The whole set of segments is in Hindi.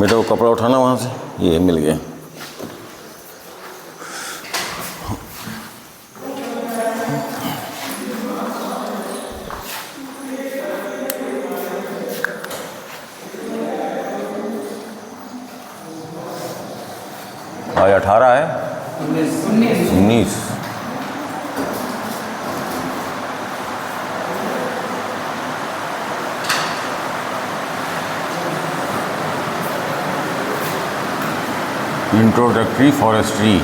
बेटा वो कपड़ा उठाना वहाँ से, ये मिल गया। आज 18 है, 19। Introductory forestry.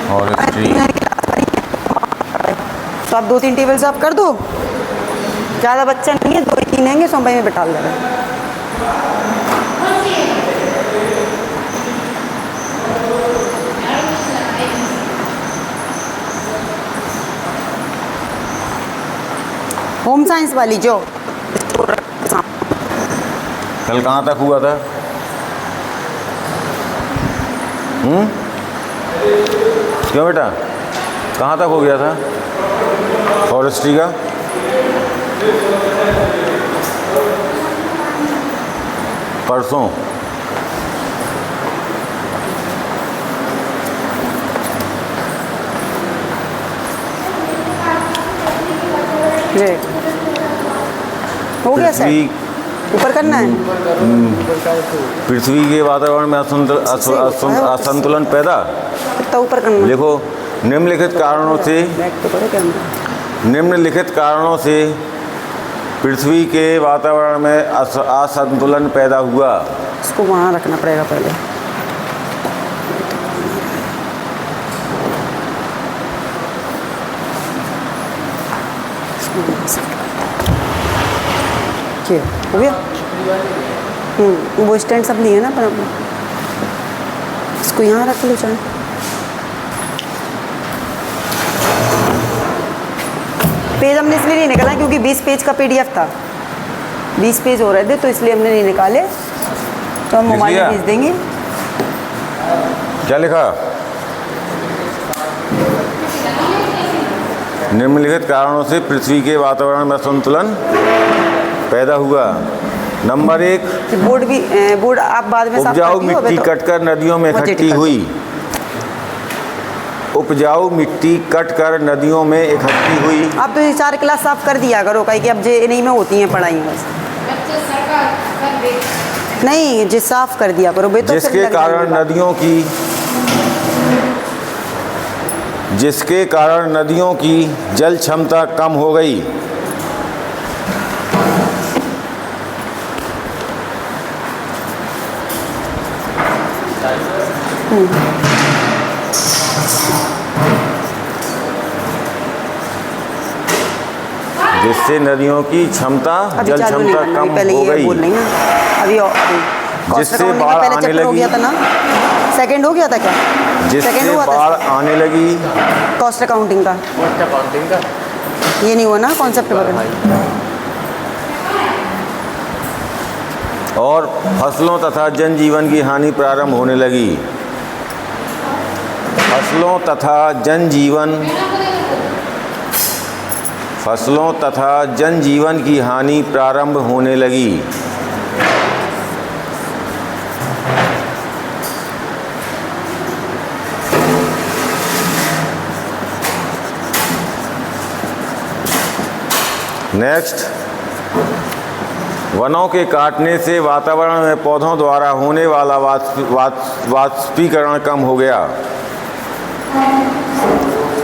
फॉरेस्ट्री तो आप 2-3 टेबल साफ कर दो, ज़्यादा बच्चा नहीं है, 2-3 हैंगे, सोमवार में बैठा देगा। होम साइंस वाली जो कल कहाँ तक हुआ था? क्यों बेटा, कहाँ तक हो गया था फॉरेस्ट्री का? परसों। हो गया सर, ऊपर करना है। पृथ्वी के वातावरण में असंतुलन पैदा, तो ऊपर करना। देखो निम्नलिखित कारणों से पृथ्वी के वातावरण में असंतुलन पैदा हुआ। इसको वहाँ रखना पड़ेगा पहले। हो गया। वो स्टैंड सब नहीं है ना, पर इसको यहाँ रख लो चाहे। पेज हमने इसलिए नहीं निकाला क्योंकि 20 पेज का PDF था, 20 पेज हो रहे थे, तो इसलिए हमने नहीं निकाले। तो हम मोबाइल में भेज देंगे। क्या लिखा? निम्नलिखित कारणों से पृथ्वी के वातावरण में असंतुलन पैदा हुआ। नंबर 1, बोर्ड आप बाद में उपजाऊ मिट्टी कटकर नदियों में इकट्ठी हुई। उपजाऊ मिट्टी कटकर नदियों में इकट्ठी हुई। आप तो ये 4 क्लास साफ कर दिया करो, कहीं कि अब जे नहीं में होती हैं पढ़ाई बस। नहीं, जे साफ कर दिया करो बेटा। जिसके कारण नदियों की जल क्षमता कम हो गई। जिससे नदियों की जल क्षमता कम हो गई। अभी जिससे बाढ़ आने लगी। हो गया था ना, सेकंड हो गया था क्या? जिससे बाढ़ आने लगी। कॉस्ट अकाउंटिंग का ये नहीं हुआ ना कॉन्सेप्ट वगैरह। और फसलों तथा जनजीवन की हानि प्रारंभ होने लगी। फसलों तथा जनजीवन की हानि प्रारंभ होने लगी। नेक्स्ट, वनों के काटने से वातावरण में पौधों द्वारा होने वाला वाष्पीकरण कम हो गया।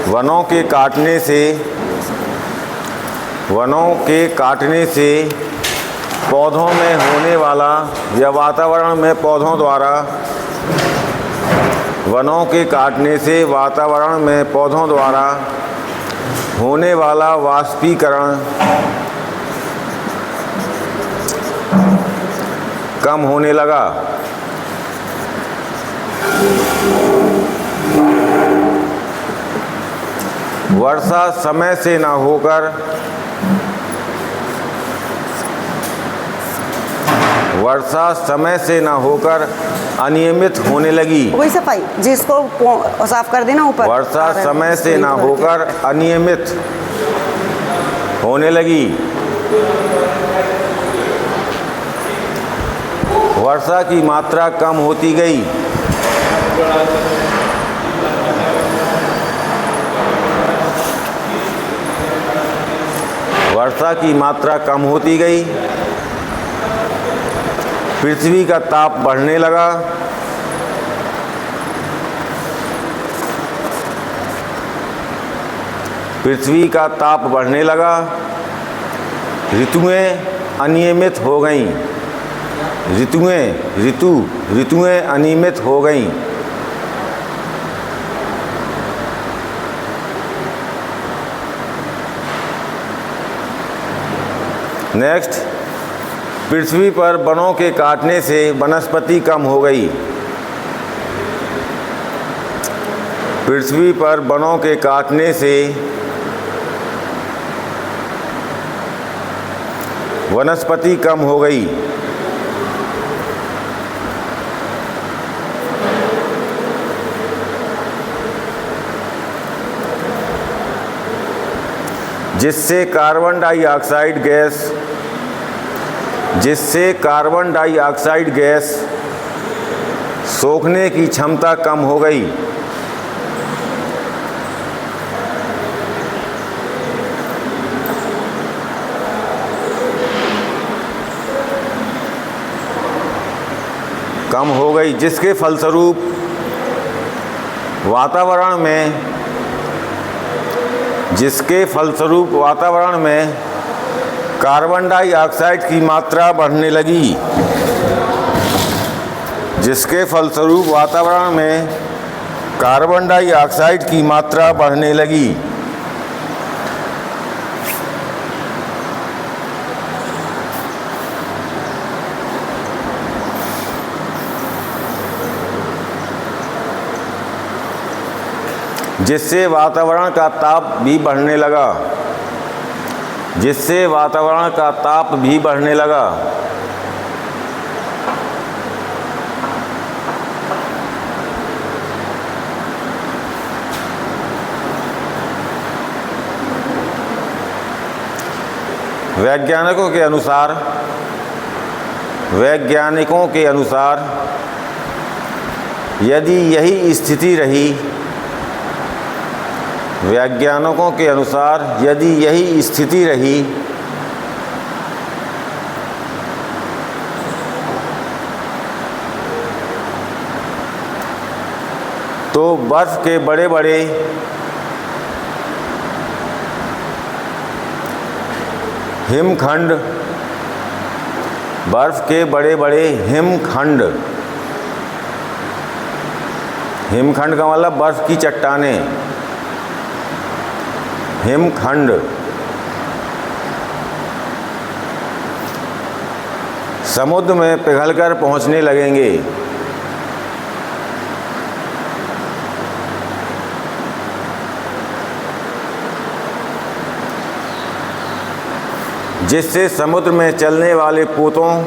वनों के काटने से पौधों में होने वाला या वातावरण में पौधों द्वारा होने वाला वाष्पीकरण कम होने लगा। वर्षा समय से न होकर वर्षा समय से न होकर अनियमित होने लगी। वही सफाई जिसको साफ कर देना ऊपर। वर्षा समय से न होकर अनियमित होने लगी। वर्षा की मात्रा कम होती गई। वर्षा की मात्रा कम होती गई। पृथ्वी का ताप बढ़ने लगा। पृथ्वी का ताप बढ़ने लगा। ऋतुएं अनियमित हो गईं। ऋतुएं अनियमित हो गईं। नेक्स्ट, पृथ्वी पर वनों के काटने से वनस्पति कम हो गई। पृथ्वी पर वनों के काटने से वनस्पति कम हो गई। जिससे कार्बन डाइऑक्साइड गैस सोखने की क्षमता कम हो गई। जिसके फलस्वरूप वातावरण में कार्बन डाइऑक्साइड की मात्रा बढ़ने लगी। जिसके फलस्वरूप वातावरण में कार्बन डाइऑक्साइड की मात्रा बढ़ने लगी। जिससे वातावरण का ताप भी बढ़ने लगा। जिससे वातावरण का ताप भी बढ़ने लगा। वैज्ञानिकों के अनुसार यदि यही स्थिति रही, वैज्ञानिकों के अनुसार यदि यही स्थिति रही तो बर्फ के बड़े बड़े हिमखंड हिमखंड का मतलब बर्फ की चट्टानें, हिमखंड समुद्र में पिघलकर पहुंचने लगेंगे। जिससे समुद्र में चलने वाले पोतों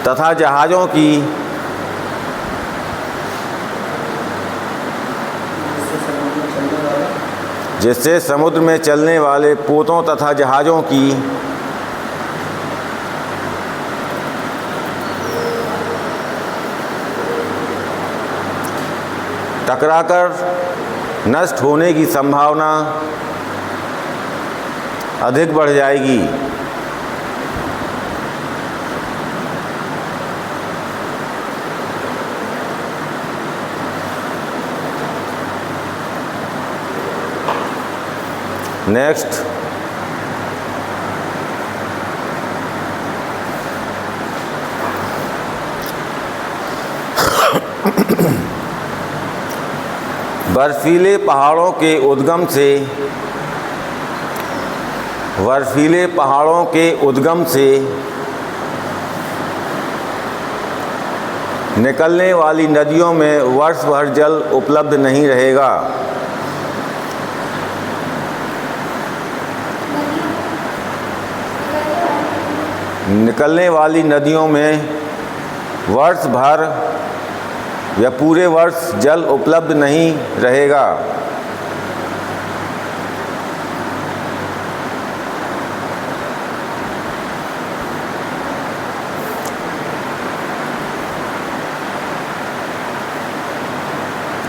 तथा जहाज़ों की जिससे समुद्र में चलने वाले पोतों तथा जहाज़ों की टकराकर नष्ट होने की संभावना अधिक बढ़ जाएगी। नेक्स्ट, बर्फीले पहाड़ों के उद्गम से निकलने वाली नदियों में वर्ष भर जल उपलब्ध नहीं रहेगा। निकलने वाली नदियों में वर्ष भर या पूरे वर्ष जल उपलब्ध नहीं रहेगा।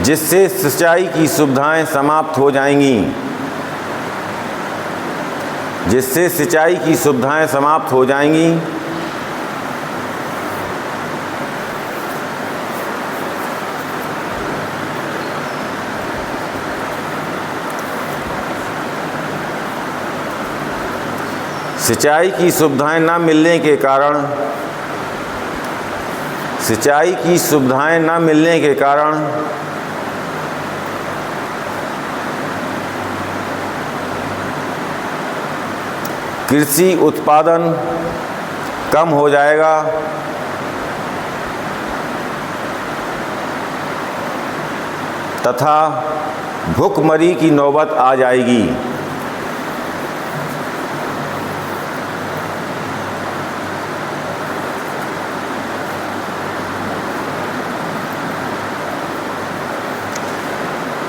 जिससे सिंचाई की सुविधाएं समाप्त हो जाएंगी। जिससे सिंचाई की सुविधाएं समाप्त हो जाएंगी। सिंचाई की सुविधाएं न मिलने के कारण कृषि उत्पादन कम हो जाएगा तथा भुखमरी की नौबत आ जाएगी।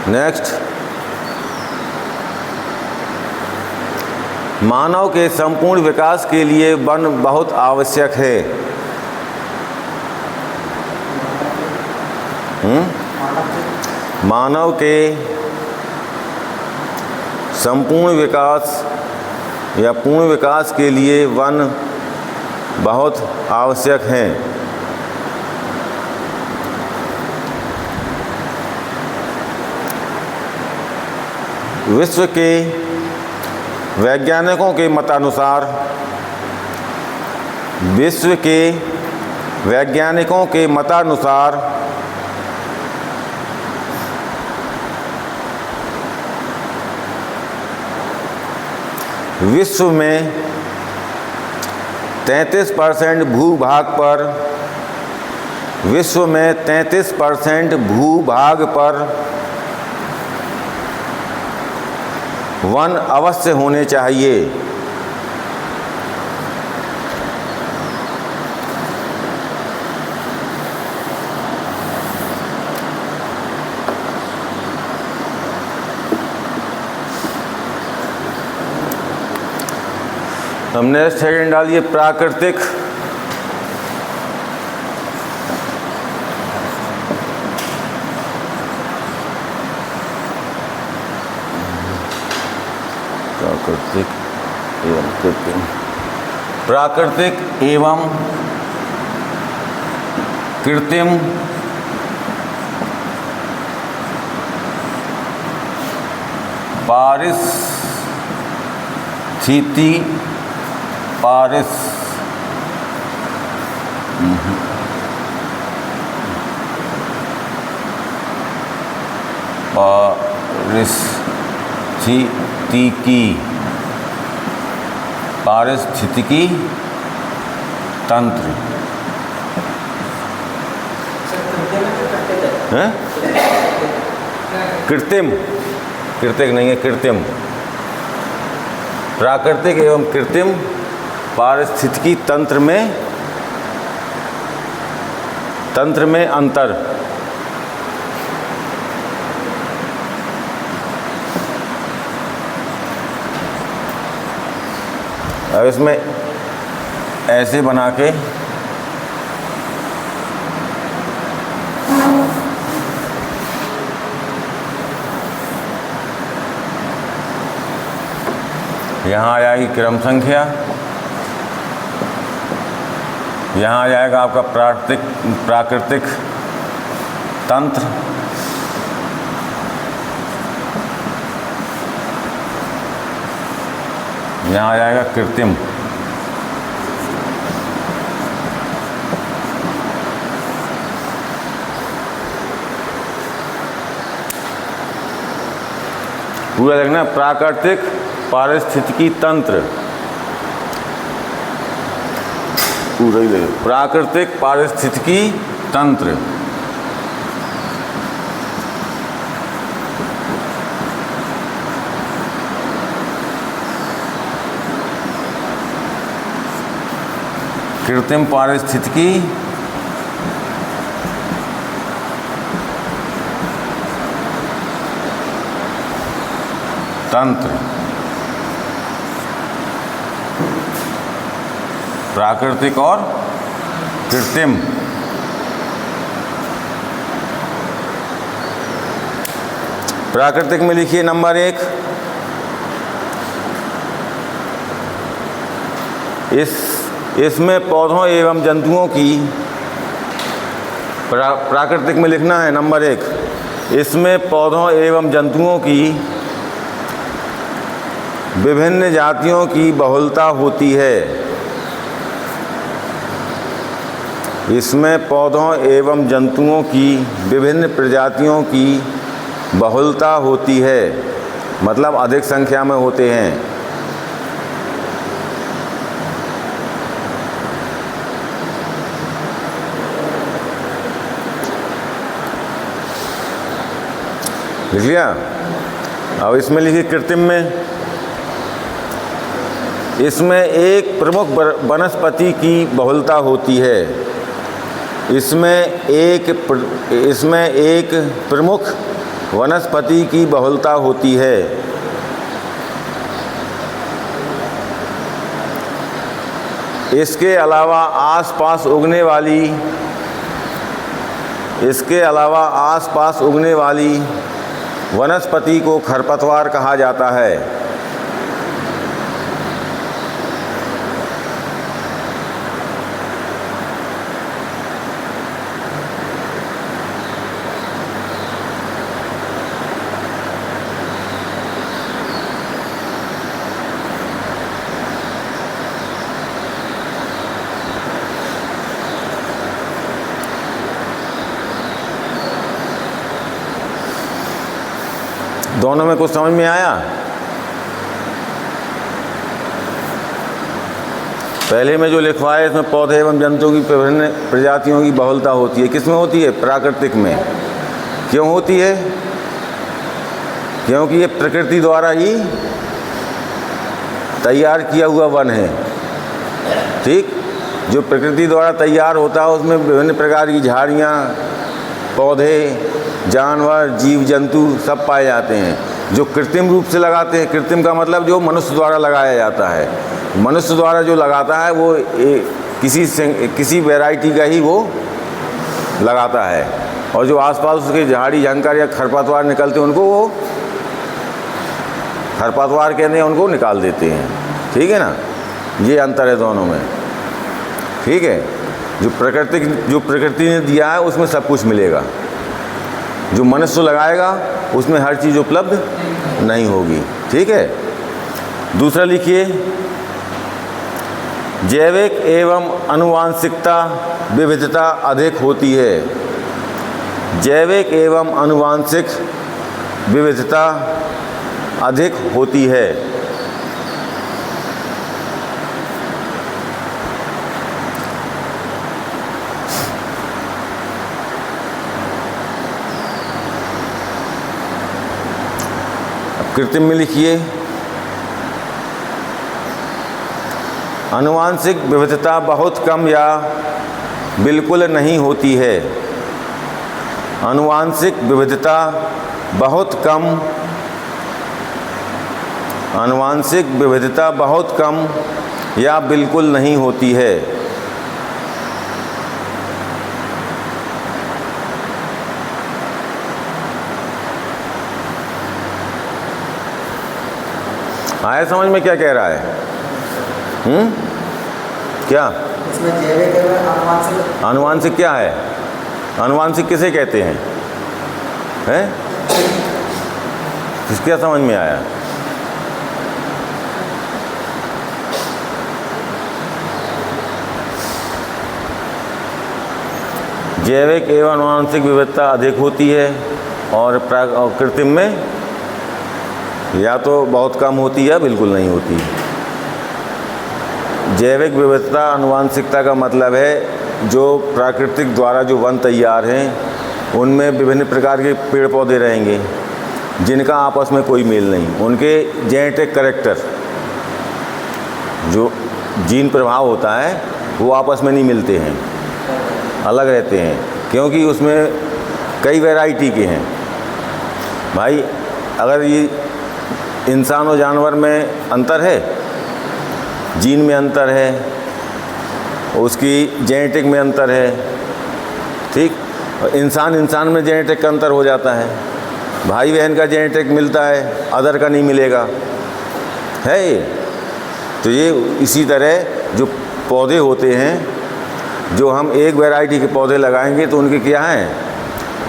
नेक्स्ट, मानव के संपूर्ण विकास के लिए वन बहुत आवश्यक है। मानव के संपूर्ण विकास या पूर्ण विकास के लिए वन बहुत आवश्यक हैं। विश्व के वैज्ञानिकों के मतानुसार विश्व में 33% भूभाग पर वन अवश्य होने चाहिए। हमने सेकंड डालिए प्राकृतिक एवं कृत्रिम पारिस्थितिकी तंत्र है। कृत्रिक नहीं है, कृत्रिम। प्राकृतिक एवं कृत्रिम पारिस्थितिकी तंत्र में अंतर। अब इसमें ऐसे बना के यहाँ आ जाएगी क्रम संख्या, यहाँ आ जाएगा आपका प्राकृतिक तंत्र, यहाँ आ जाएगा कृत्रिम। पूरा देखना, प्राकृतिक पारिस्थितिकी तंत्र, पूरा ही देखो, प्राकृतिक पारिस्थितिकी तंत्र। कृत्रिम पारिस्थितिकी तंत्र, प्राकृतिक और कृत्रिम। प्राकृतिक में लिखिए नंबर 1, इसमें पौधों एवं जंतुओं की, प्राकृतिक में लिखना है नंबर 1, इसमें पौधों एवं जंतुओं की विभिन्न जातियों की बहुलता होती है। इसमें पौधों एवं जंतुओं की विभिन्न प्रजातियों की बहुलता होती है, मतलब अधिक संख्या में होते हैं। लिख लिया? अब इसमें लिखिए कृत्रिम में, इसमें एक प्रमुख वनस्पति की बहुलता होती है। इसमें एक प्रमुख वनस्पति की बहुलता होती है। इसके अलावा आसपास उगने वाली वनस्पति को खरपतवार कहा जाता है। दोनों में कुछ समझ में आया? पहले में जो लिखवाया इसमें पौधे एवं जंतुओं की विभिन्न प्रजातियों की बहुलता होती है। किसमें होती है? प्राकृतिक में। क्यों होती है? क्योंकि ये प्रकृति द्वारा ही तैयार किया हुआ वन है। ठीक, जो प्रकृति द्वारा तैयार होता है उसमें विभिन्न प्रकार की झाड़ियाँ, पौधे, जानवर, जीव जंतु सब पाए जाते हैं। जो कृत्रिम रूप से लगाते हैं, कृत्रिम का मतलब जो मनुष्य द्वारा लगाया जाता है, मनुष्य द्वारा जो लगाता है वो किसी वैरायटी का ही वो लगाता है, और जो आसपास उसके झाड़ी झंकार या खरपतवार निकलते हैं उनको वो खरपतवार कहते हैं, उनको निकाल देते हैं। ठीक है ना, ये अंतर है दोनों में। ठीक है, जो प्रकृति ने दिया है उसमें सब कुछ मिलेगा, जो मनुष्य लगाएगा उसमें हर चीज़ उपलब्ध नहीं होगी। ठीक है, दूसरा लिखिए, जैविक एवं आनुवांशिकता विविधता अधिक होती है। जैविक एवं आनुवांशिक विविधता अधिक होती है। कृत्रिम में लिखिए, आनुवांशिक विविधता बहुत कम या बिल्कुल नहीं होती है। आनुवांशिक विविधता बहुत कम, आनुवांशिक विविधता बहुत कम या बिल्कुल नहीं होती है। आया समझ में क्या कह रहा है? क्या इसमें जैविक एवं आनुवांशिक, आनुवांशिक क्या है? आनुवांशिक किसे कहते हैं? हैं? किसका समझ में आया? जैविक एवं आनुवांशिक विविधता अधिक होती है और कृत्रिम में या तो बहुत कम होती है या बिल्कुल नहीं होती। जैविक विविधता आनुवांशिकता का मतलब है जो प्राकृतिक द्वारा जो वन तैयार हैं उनमें विभिन्न प्रकार के पेड़ पौधे रहेंगे जिनका आपस में कोई मेल नहीं, उनके जेनेटिक कैरेक्टर जो जीन प्रभाव होता है वो आपस में नहीं मिलते हैं, अलग रहते हैं, क्योंकि उसमें कई वैरायटी के हैं। भाई अगर ये इंसान और जानवर में अंतर है, जीन में अंतर है, उसकी जेनेटिक में अंतर है, ठीक, और इंसान में जेनेटिक का अंतर हो जाता है। भाई बहन का जेनेटिक मिलता है, अदर का नहीं मिलेगा, है ये। तो ये इसी तरह जो पौधे होते हैं, जो हम एक वैरायटी के पौधे लगाएंगे तो उनके क्या हैं,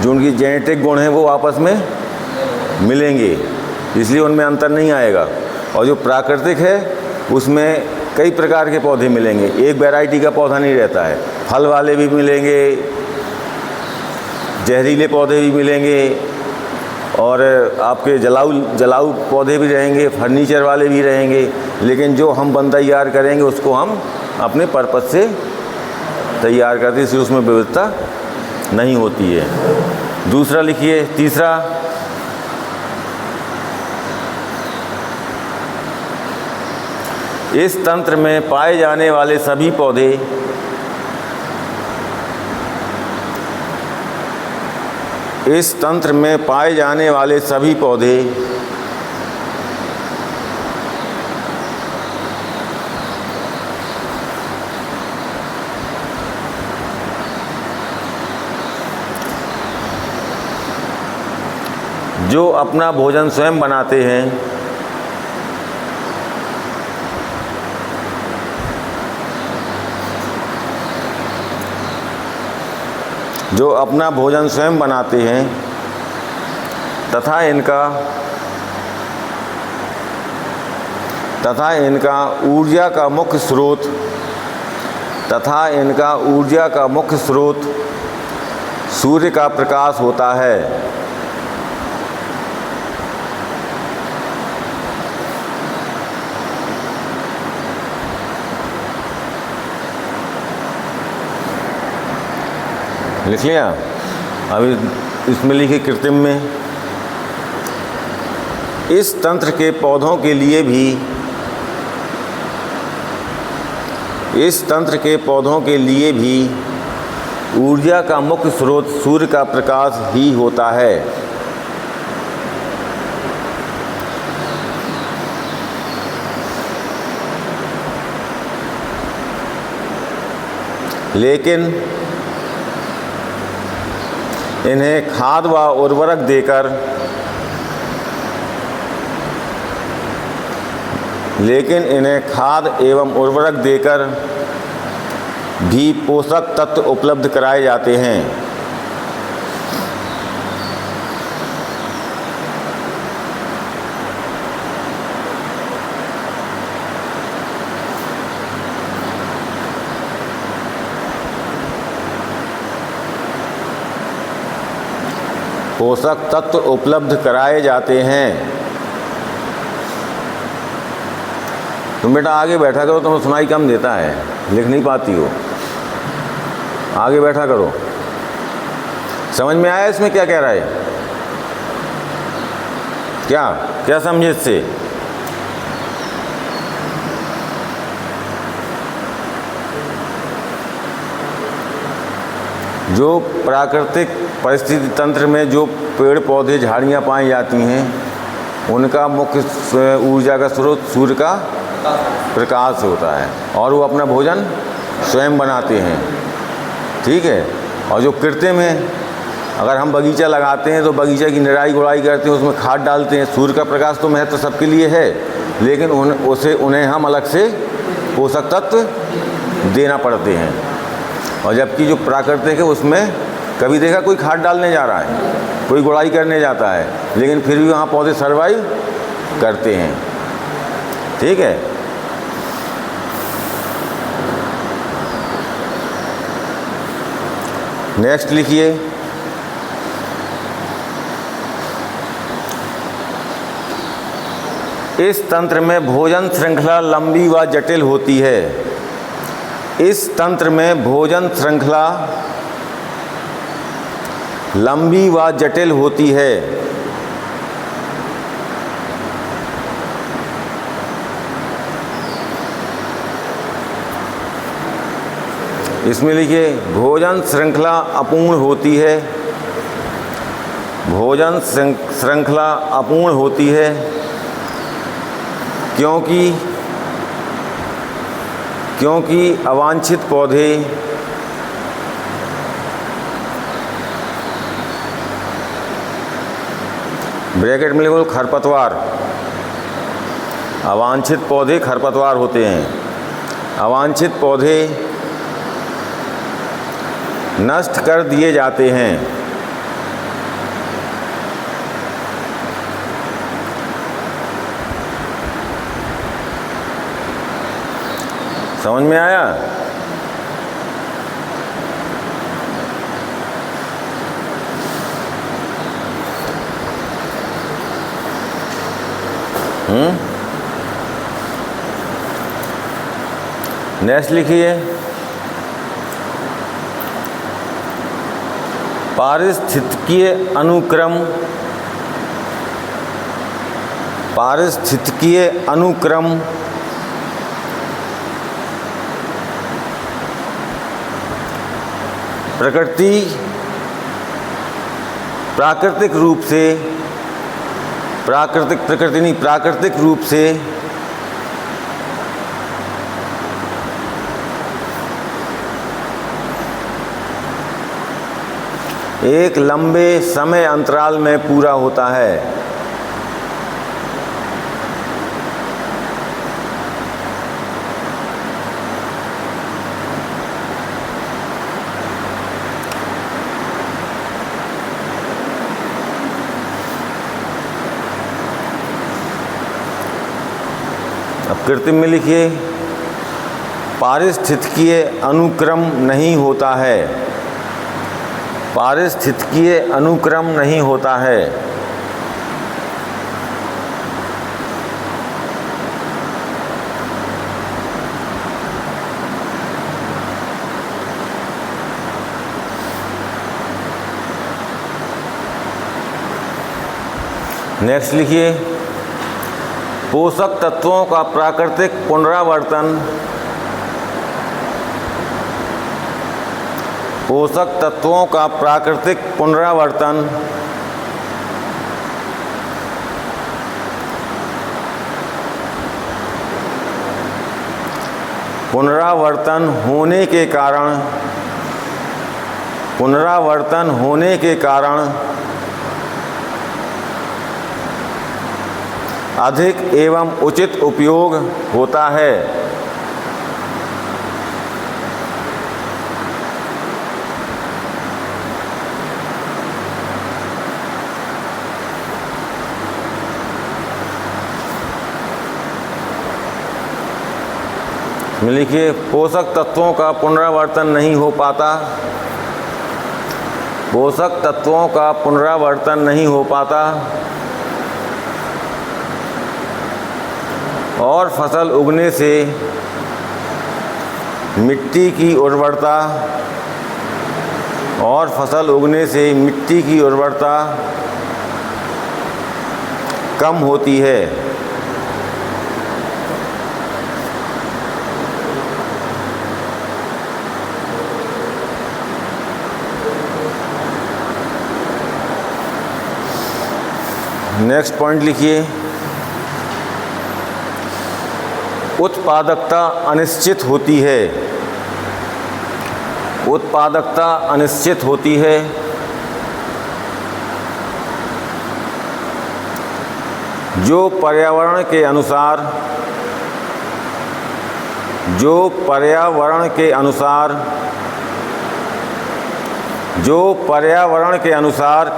जो उनकी जेनेटिक गुण हैं वो आपस में मिलेंगे, इसलिए उनमें अंतर नहीं आएगा। और जो प्राकृतिक है उसमें कई प्रकार के पौधे मिलेंगे, एक वैरायटी का पौधा नहीं रहता है। फल वाले भी मिलेंगे, जहरीले पौधे भी मिलेंगे, और आपके जलाऊ पौधे भी रहेंगे, फर्नीचर वाले भी रहेंगे। लेकिन जो हम वन तैयार करेंगे उसको हम अपने पर्पस से तैयार करते हैं, इसलिए उसमें विविधता नहीं होती है। दूसरा लिखिए, तीसरा, इस तंत्र में पाए जाने वाले सभी पौधे जो अपना भोजन स्वयं बनाते हैं, तथा इनका ऊर्जा का मुख्य स्रोत सूर्य का प्रकाश होता है। लिख लिया? अभी इसमें लिखे कृत्रिम में, इस तंत्र के पौधों के लिए भी ऊर्जा का मुख्य स्रोत सूर्य का प्रकाश ही होता है। लेकिन इन्हें खाद व उर्वरक देकर भी पोषक तत्व उपलब्ध कराए जाते हैं। तुम बेटा आगे बैठा करो, तुम्हें सुनाई कम देता है, लिख नहीं पाती हो, आगे बैठा करो। समझ में आया इसमें क्या कह रहा है? क्या समझे इससे? जो प्राकृतिक परिस्थिति तंत्र में जो पेड़ पौधे झाड़ियाँ पाई जाती हैं, उनका मुख्य ऊर्जा का स्रोत सूर्य का प्रकाश होता है, और वो अपना भोजन स्वयं बनाते हैं, ठीक है। और जो कृत्रिम है, अगर हम बगीचा लगाते हैं तो बगीचा की निराई गुड़ाई करते हैं, उसमें खाद डालते हैं। सूर्य का प्रकाश तो महत्व सबके लिए है, लेकिन उन्हें हम अलग से पोषक तत्व देना पड़ते हैं। और जबकि जो प्राकृतिक है उसमें कभी देखा कोई खाद डालने जा रहा है, कोई गुड़ाई करने जाता है, लेकिन फिर भी वहाँ पौधे सर्वाइव करते हैं, ठीक है। नेक्स्ट लिखिए, इस तंत्र में भोजन श्रृंखला लंबी व जटिल होती है। इस तंत्र में भोजन श्रृंखला लंबी व जटिल होती है। इसमें लिखिए भोजन श्रृंखला अपूर्ण होती है। भोजन श्रृंखला अपूर्ण होती है क्योंकि अवांछित पौधे ब्रैकेट में लिखो खरपतवार। अवांछित पौधे खरपतवार होते हैं। अवांछित पौधे नष्ट कर दिए जाते हैं। समझ में आया? नेक्स्ट लिखिए पारिस्थितिकीय अनुक्रम प्राकृतिक रूप से एक लंबे समय अंतराल में पूरा होता है। अब कृत्रिम में लिखिए पारिस्थितिकीय अनुक्रम नहीं होता है। पारिस्थितिकीय अनुक्रम नहीं होता है। नेक्स्ट लिखिए पोषक तत्वों का प्राकृतिक पुनरावर्तन होने के कारण अधिक एवं उचित उपयोग होता है। लिखिए पोषक तत्वों का पुनरावर्तन नहीं हो पाता। पोषक तत्वों का पुनरावर्तन नहीं हो पाता और फसल उगने से मिट्टी की उर्वरता कम होती है। नेक्स्ट पॉइंट लिखिए उत्पादकता अनिश्चित होती है। जो पर्यावरण के अनुसार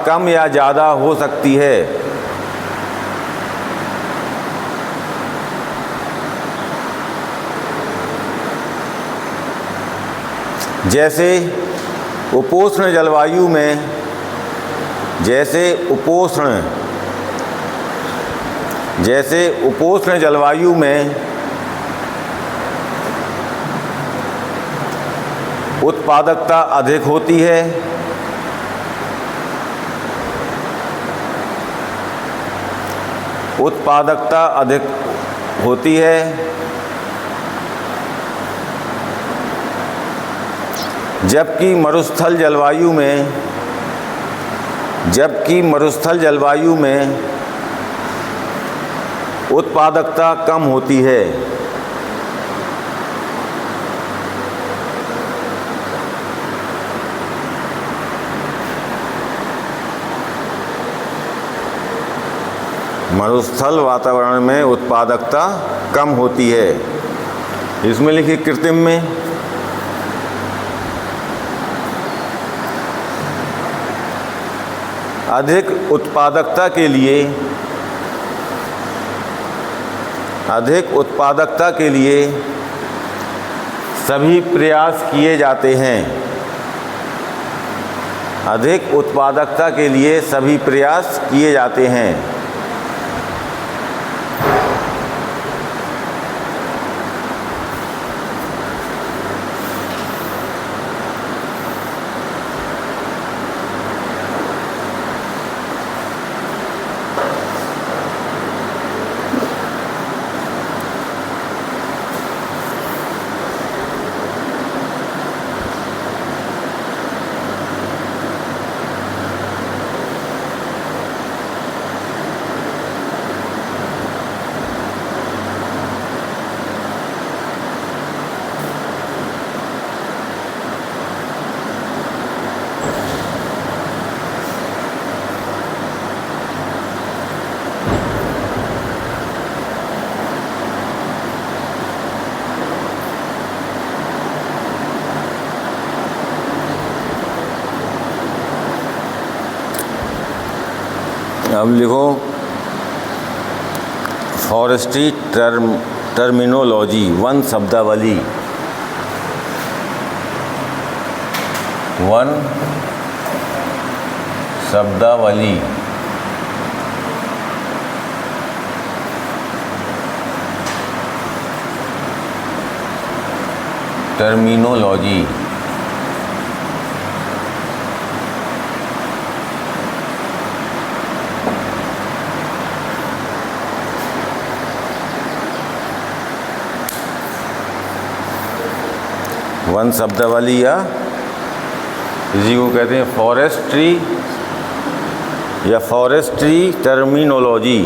कम या ज़्यादा हो सकती है। जैसे उपोष्ण जलवायु में उत्पादकता अधिक होती है। जबकि मरुस्थल जलवायु में उत्पादकता कम होती है। मरुस्थल वातावरण में उत्पादकता कम होती है। इसमें लिखिए कृत्रिम में अधिक उत्पादकता के लिए सभी प्रयास किए जाते हैं। अधिक उत्पादकता के लिए सभी प्रयास किए जाते हैं। अब लिखो फॉरेस्ट्री टर्मिनोलॉजी, वन शब्दावली। टर्मिनोलॉजी वन शब्दावली या इसी को कहते हैं forestry terminology.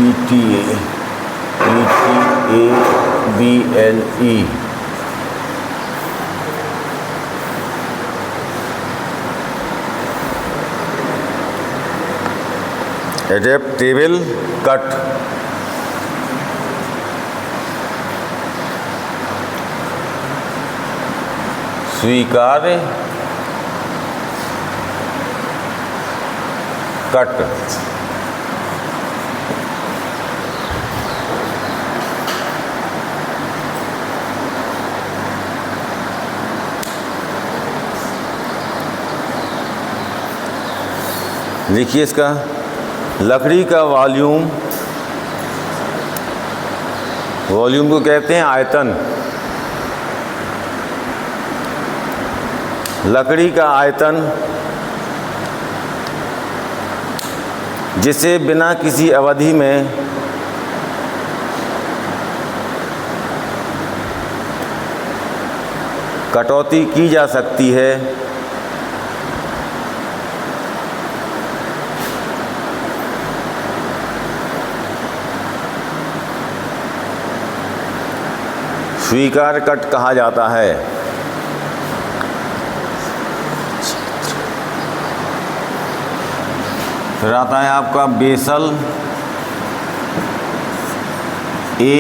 ETABLE adaptable cut. स्वीकार्य कट। देखिए इसका लकड़ी का वॉल्यूम को कहते हैं आयतन। लकड़ी का आयतन जिसे बिना किसी अवधि में कटौती की जा सकती है, स्वीकार्य कट कहा जाता है। फिर आता है आपका बेसल ए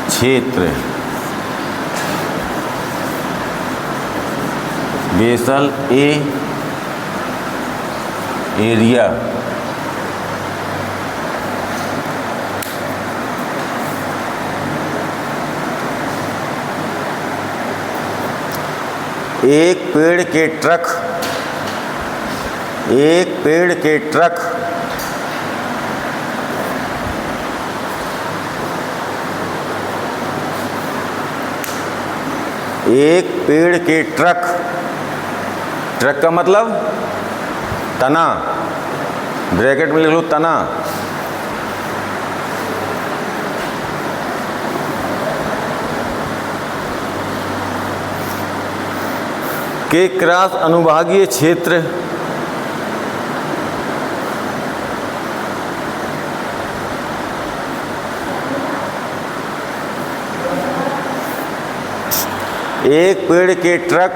क्षेत्र। बेसल ए एरिया। एक पेड़ के ट्रक एक पेड़ के ट्रक, ट्रक का मतलब तना, ब्रैकेट में लिख लो तना, के क्रॉस अनुभागीय क्षेत्र एक पेड़ के ट्रक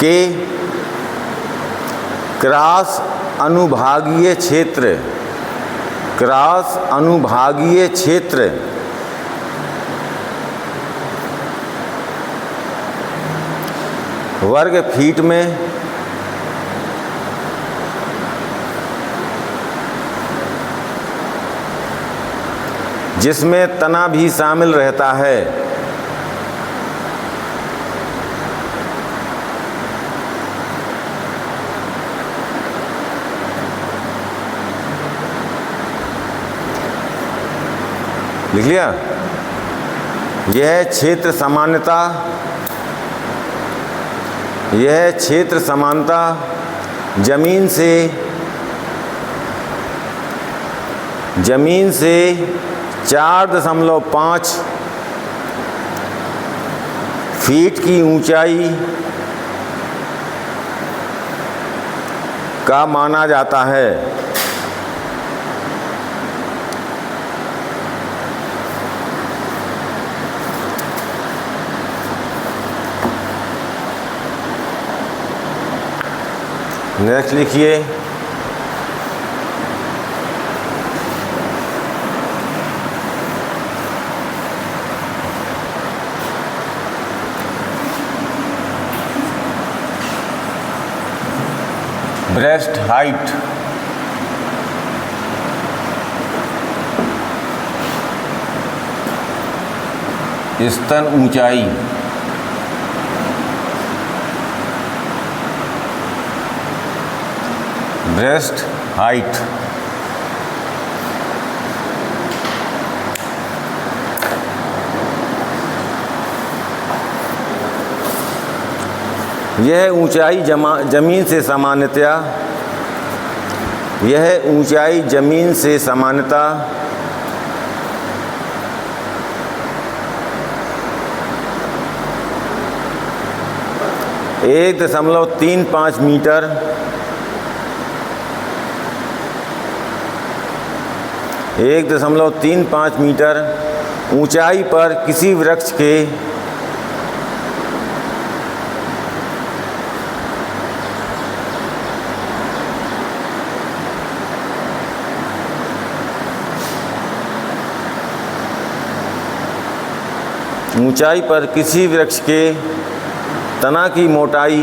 के क्रॉस अनुभागीय क्षेत्र, क्रॉस अनुभागीय क्षेत्र वर्ग फीट में जिसमें तना भी शामिल रहता है, लिख लिया। यह क्षेत्र सामान्यता, यह क्षेत्र समानता जमीन से 4.5 फीट की ऊंचाई का माना जाता है। नेक्स्ट लिखिए, ब्रेस्ट हाइट, स्तन ऊंचाई, ब्रेस्ट हाइट, यह ऊंचाई जमीन से सामान्यतया, यह ऊंचाई जमीन से सामान्यतः 1.35 मीटर 1.35 मीटर ऊंचाई पर किसी वृक्ष के ऊंचाई पर किसी वृक्ष के तना की मोटाई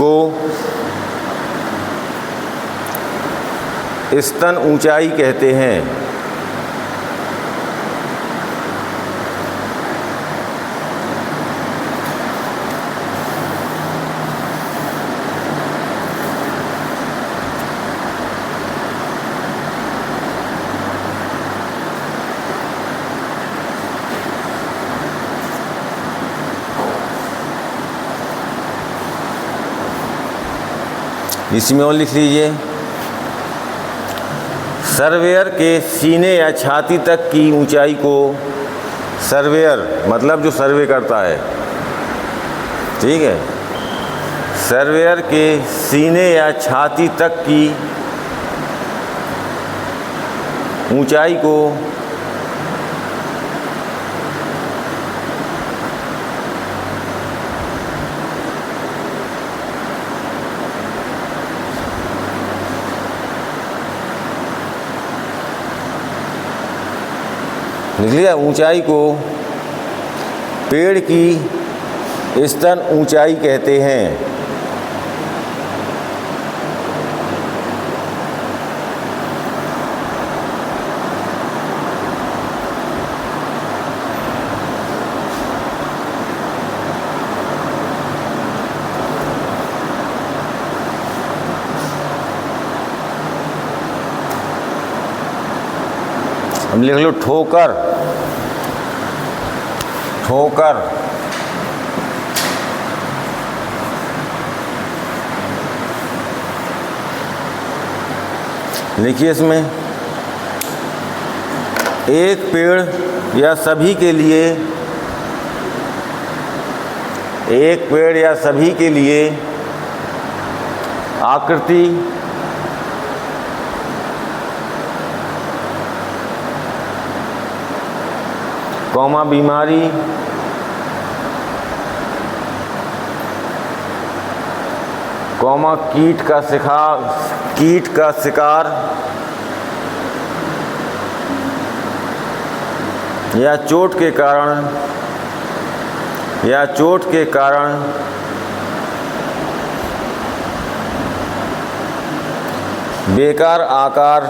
को स्तन ऊंचाई कहते हैं। इसमें और लिख लीजिए, सर्वेयर के सीने या छाती तक की ऊंचाई को, सर्वेयर मतलब जो सर्वे करता है, ठीक है, सर्वेयर के सीने या छाती तक की ऊंचाई को लिख लिया, ऊंचाई को पेड़ की स्तन ऊंचाई कहते हैं। हम लिख लो ठोकर, ठोकर। लिखिए इसमें, एक पेड़ या सभी के लिए, एक पेड़ या सभी के लिए आकृति, कौमा बीमारी, कौमा कीट का शिकार या चोट के कारण बेकार आकार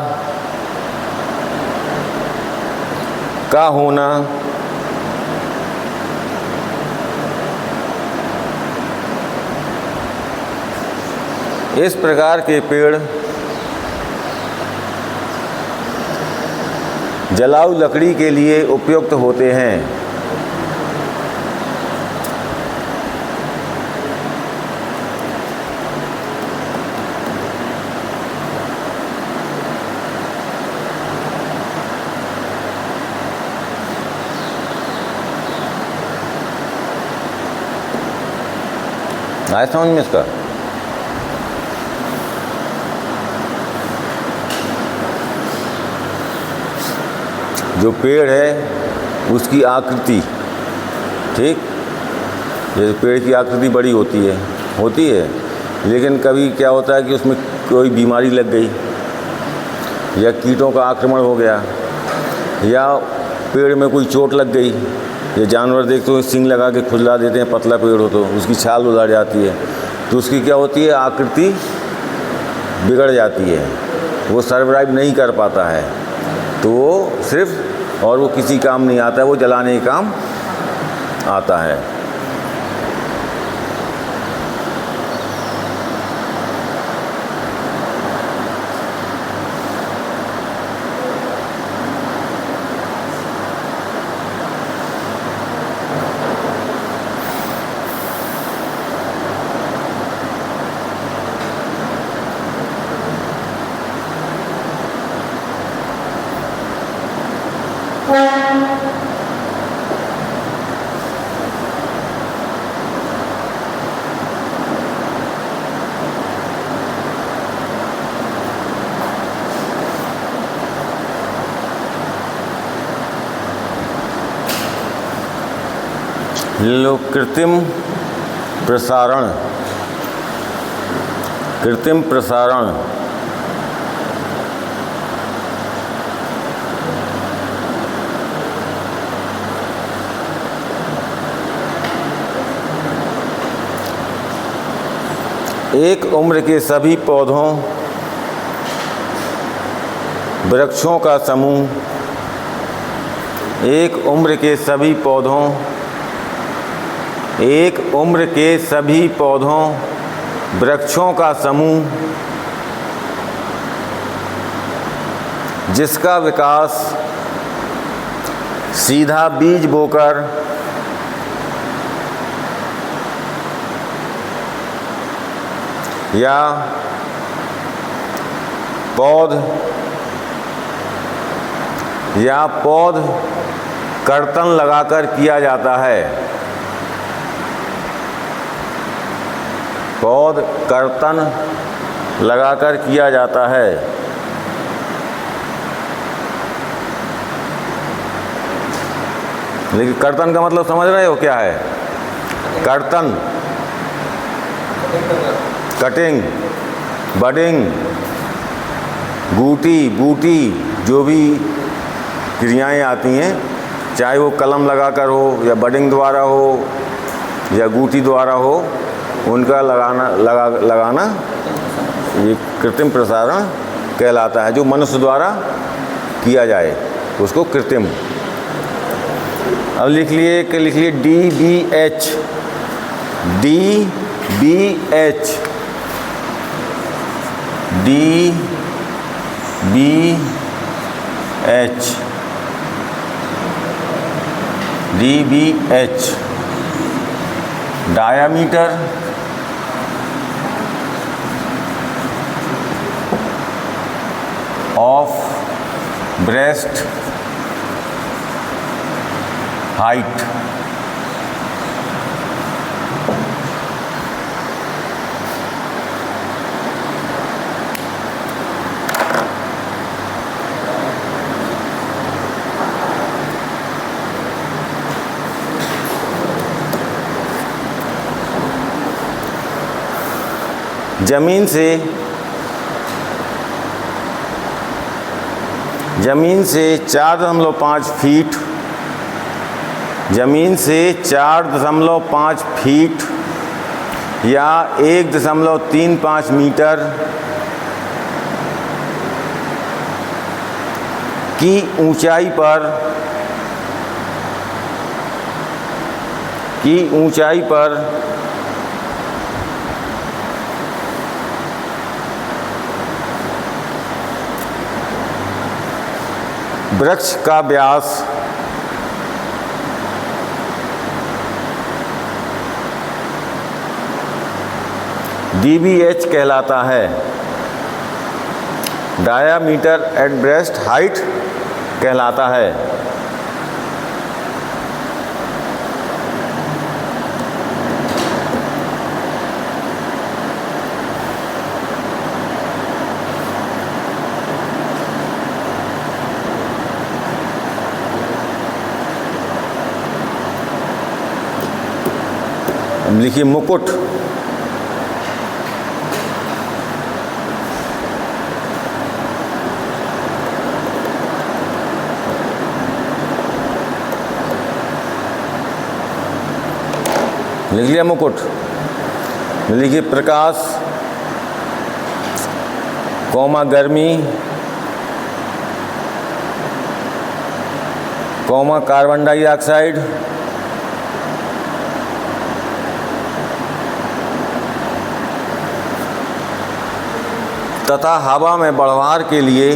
का होना इस प्रकार के पेड़ जलाऊ लकड़ी के लिए उपयुक्त होते हैं। आया समझ में इसका? जो पेड़ है उसकी आकृति, ठीक, जैसे पेड़ की आकृति बड़ी होती है, लेकिन कभी क्या होता है कि उसमें कोई बीमारी लग गई या कीटों का आक्रमण हो गया या पेड़ में कोई चोट लग गई, या जानवर देखते हो सींग लगा के खुजला देते हैं, पतला पेड़ हो तो उसकी छाल उधड़ जाती है, तो उसकी क्या होती है, आकृति बिगड़ जाती है, वो सर्वाइव नहीं कर पाता है, तो वो सिर्फ, और वो किसी काम नहीं आता है, वो जलाने के काम आता है। लोग कृत्रिम प्रसारण, कृत्रिम प्रसारण एक उम्र के सभी पौधों, वृक्षों का समूह, एक उम्र के सभी पौधों, एक उम्र के सभी पौधों, वृक्षों का समूह जिसका विकास सीधा बीज बोकर या पौध कर्तन लगाकर किया जाता है। पौध कर्तन लगाकर किया जाता है। लेकिन कर्तन का मतलब समझ रहे हो क्या है? कर्तन, कटिंग, बडिंग, गूटी, बूटी, जो भी क्रियाएं आती हैं, चाहे वो कलम लगाकर हो या बडिंग द्वारा हो या गूटी द्वारा हो, उनका लगाना ये कृत्रिम प्रसारण कहलाता है। जो मनुष्य द्वारा किया जाए उसको कृत्रिम। अब लिख लिए DBH, DBH, DBH DBH diameter of breast height जमीन से 4.5 फीट, जमीन से 4.5 फीट या 1.35 मीटर की ऊंचाई पर वृक्ष का व्यास DBH कहलाता है। डायामीटर एट ब्रेस्ट हाइट कहलाता है। लिखिए मुकुट। लिख लिया मुकुट। लिखिए प्रकाश कौमा गर्मी कौमा कार्बन डाइऑक्साइड तथा हवा में बढ़वार के लिए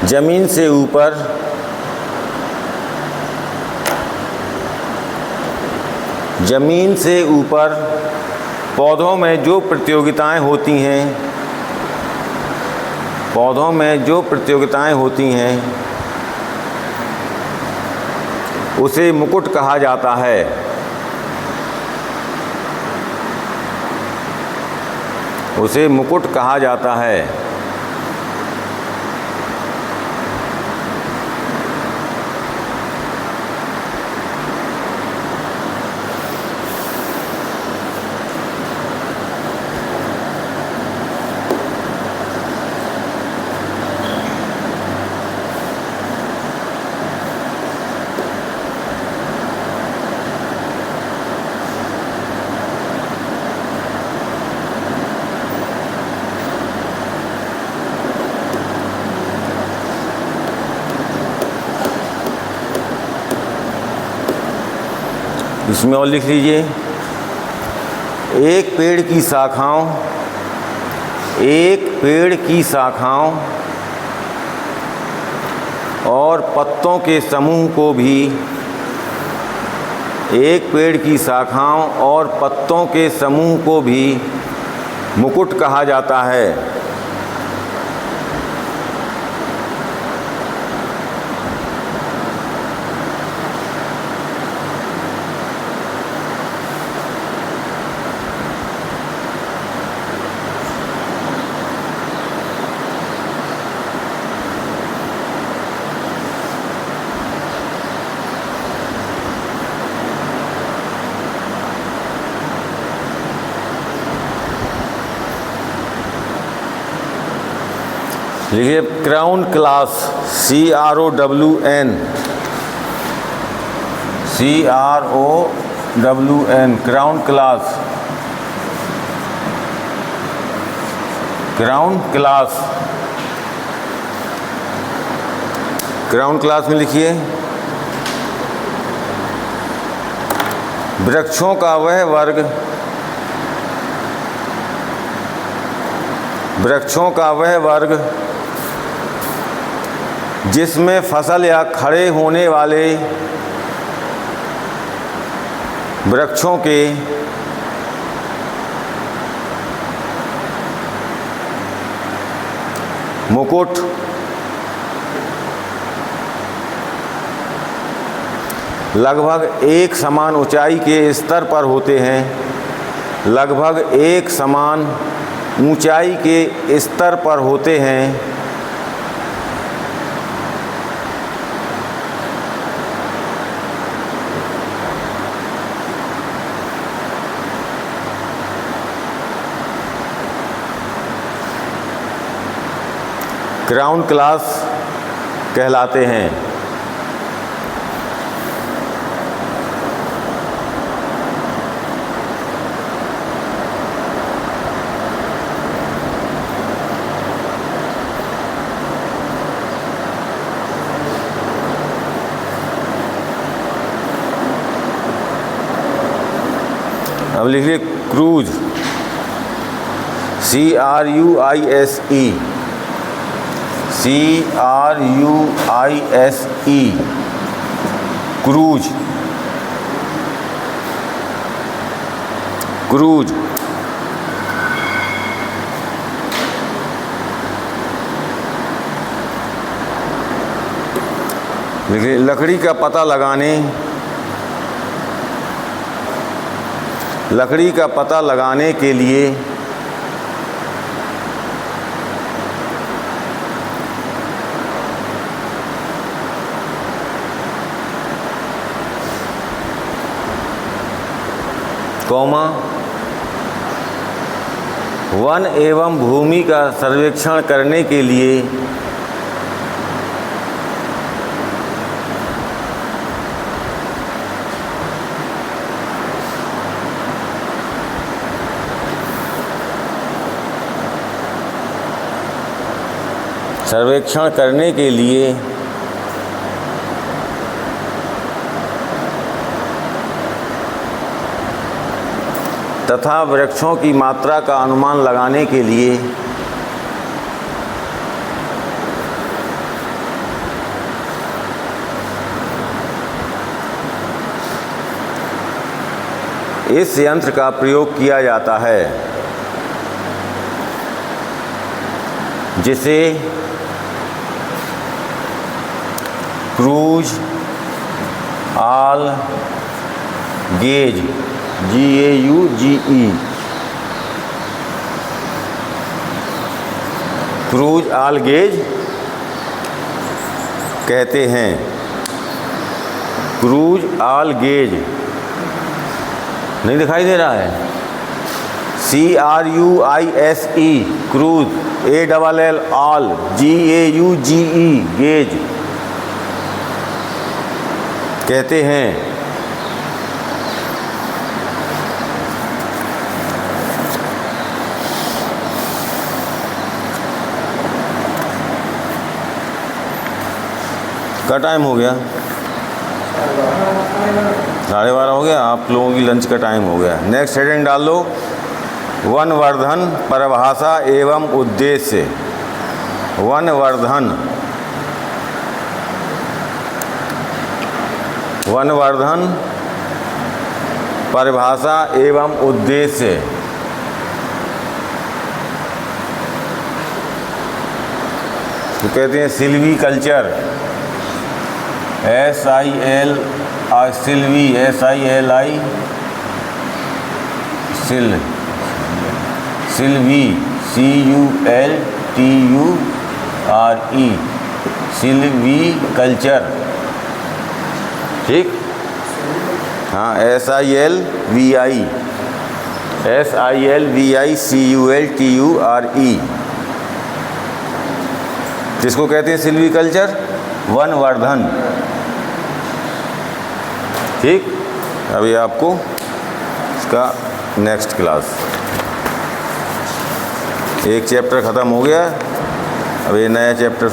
जमीन से ऊपर पौधों में जो प्रतियोगिताएं होती हैं उसे मुकुट कहा जाता है। उसे मुकुट कहा जाता है। इसमें और लिख लीजिए एक पेड़ की शाखाओं और पत्तों के समूह को भी मुकुट कहा जाता है। लिखिए crown class CROWN crown class में लिखिए वृक्षों का वह वर्ग, वृक्षों का वह वर्ग जिसमें फसल या खड़े होने वाले वृक्षों के मुकुट लगभग एक समान ऊंचाई के स्तर पर होते हैं, लगभग एक समान ऊंचाई के स्तर पर होते हैं, क्राउन क्लास कहलाते हैं। अब लिखिए cruise, CRUISE, CRUISE, cruise, cruise. देखिए लकड़ी का पता लगाने, लकड़ी का पता लगाने के लिए कौमा वन एवं भूमि का सर्वेक्षण करने के लिए सर्वेक्षण करने के लिए तथा वृक्षों की मात्रा का अनुमान लगाने के लिए इस यंत्र का प्रयोग किया जाता है, जिसे क्रूज आल गेज, GAUGE, क्रूज आल गेज कहते हैं। क्रूज आल गेज नहीं दिखाई दे रहा है, CRUISE, क्रूज, ALL आल, GAUGE, गेज कहते हैं। का टाइम हो गया, 12:30 हो गया, आप लोगों की लंच का टाइम हो गया। नेक्स्ट हेडिंग डाल लो, वनवर्धन परिभाषा एवं उद्देश्य। वनवर्धन, वनवर्धन परिभाषा एवं उद्देश्य। तो कहते हैं silviculture, SIL, Silvi, SILI, Silvi, CULTURE, silviculture, ठीक। हाँ, SILVI, CULTURE, जिसको कहते हैं सिल्वीकल्चर, वनवर्धन, ठीक। अभी आपको इसका नेक्स्ट क्लास, एक चैप्टर ख़त्म हो गया, अब ये नया चैप्टर